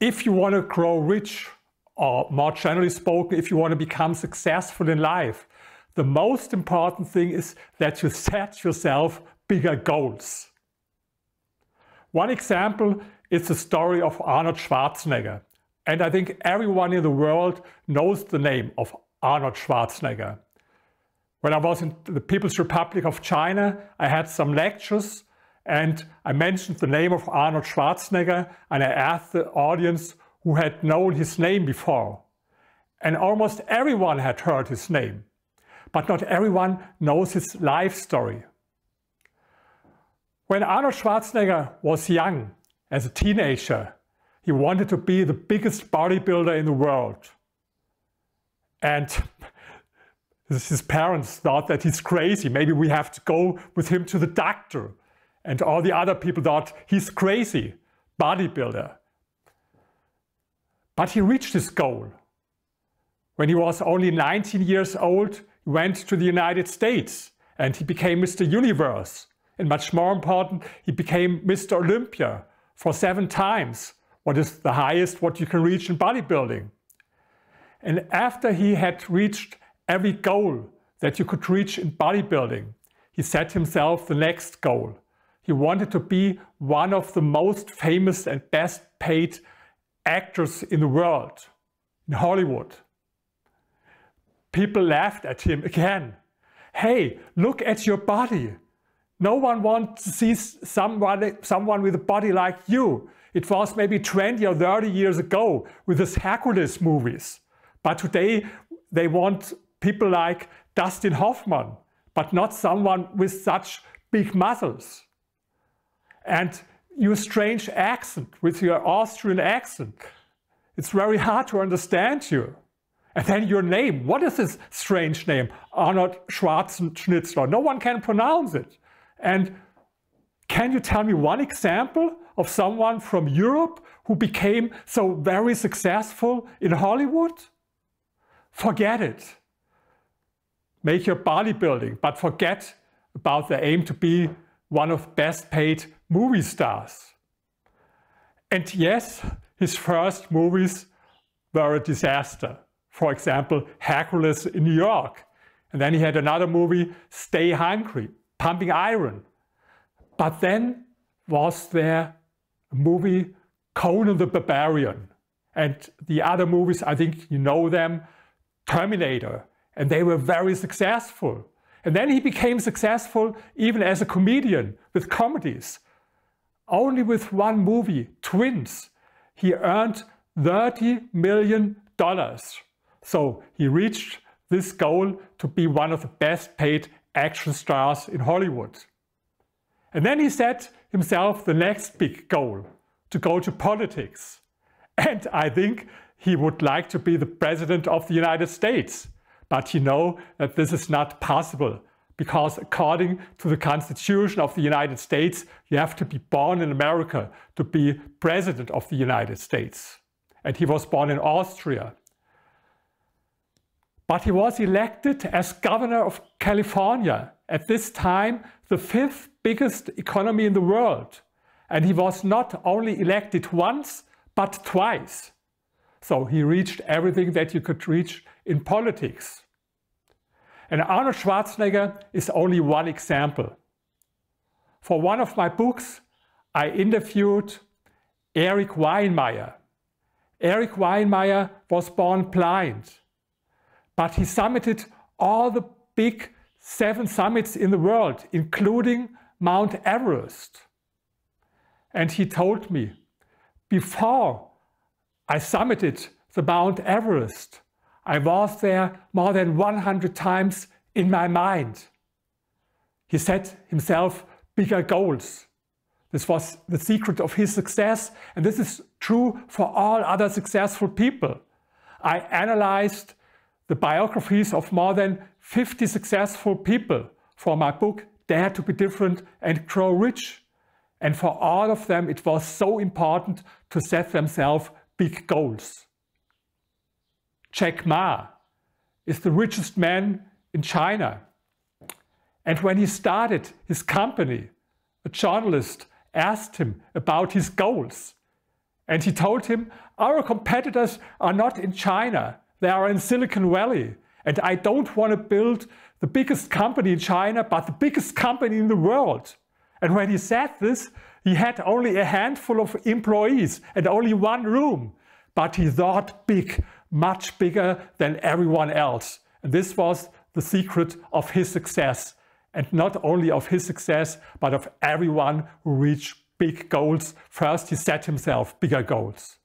if you want to grow rich, or more generally spoken, if you want to become successful in life, the most important thing is that you set yourself bigger goals. One example is the story of Arnold Schwarzenegger. And I think everyone in the world knows the name of Arnold Schwarzenegger. When I was in the People's Republic of China, I had some lectures and I mentioned the name of Arnold Schwarzenegger and I asked the audience who had known his name before. And almost everyone had heard his name, but not everyone knows his life story. When Arnold Schwarzenegger was young, as a teenager, he wanted to be the biggest bodybuilder in the world. And his parents thought that he's crazy. Maybe we have to go with him to the doctor. And all the other people thought he's crazy, bodybuilder. But he reached his goal. When he was only 19 years old, he went to the United States and he became Mr. Universe. And much more important, he became Mr. Olympia for 7 times, what is the highest what you can reach in bodybuilding. And after he had reached every goal that you could reach in bodybuilding, he set himself the next goal. He wanted to be one of the most famous and best paid actors in the world, in Hollywood. People laughed at him again. Hey, look at your body. No one wants to see someone with a body like you. It was maybe 20 or 30 years ago with the Hercules movies. But today they want people like Dustin Hoffman, but not someone with such big muscles. And your strange accent, with your Austrian accent, it's very hard to understand you. And then your name, what is this strange name? Arnold Schwarzenegger. No one can pronounce it. And can you tell me one example of someone from Europe who became so very successful in Hollywood? Forget it. Make your bodybuilding, but forget about the aim to be one of the best paid movie stars. And yes, his first movies were a disaster. For example, Hercules in New York. And then he had another movie, Stay Hungry, Pumping Iron. But then was there a movie, Conan the Barbarian. And the other movies, I think you know them, Terminator. And they were very successful. And then he became successful even as a comedian with comedies. Only with one movie, Twins, he earned $30 million. So he reached this goal to be one of the best paid action stars in Hollywood. And then he set himself the next big goal, to go to politics. And I think he would like to be the president of the United States. But you know that this is not possible, because according to the Constitution of the United States, you have to be born in America to be president of the United States. And he was born in Austria. But he was elected as governor of California, at this time the 5th biggest economy in the world. And he was not only elected once, but twice. So he reached everything that you could reach in politics. And Arnold Schwarzenegger is only one example. For one of my books, I interviewed Erik Weihenmayer. Erik Weihenmayer was born blind, but he summited all the big 7 summits in the world, including Mount Everest. And he told me, before I summited the Mount Everest, I was there more than 100 times in my mind. He set himself bigger goals. This was the secret of his success, and this is true for all other successful people. I analyzed the biographies of more than 50 successful people for my book, Dare to be Different and Grow Rich. And for all of them, it was so important to set themselves big goals. Jack Ma is the richest man in China. And when he started his company, a journalist asked him about his goals. And he told him, our competitors are not in China, they are in Silicon Valley. And I don't want to build the biggest company in China, but the biggest company in the world. And when he said this, he had only a handful of employees and only one room. But he thought big, much bigger than everyone else. And this was the secret of his success. And not only of his success, but of everyone who reached big goals. First, he set himself bigger goals.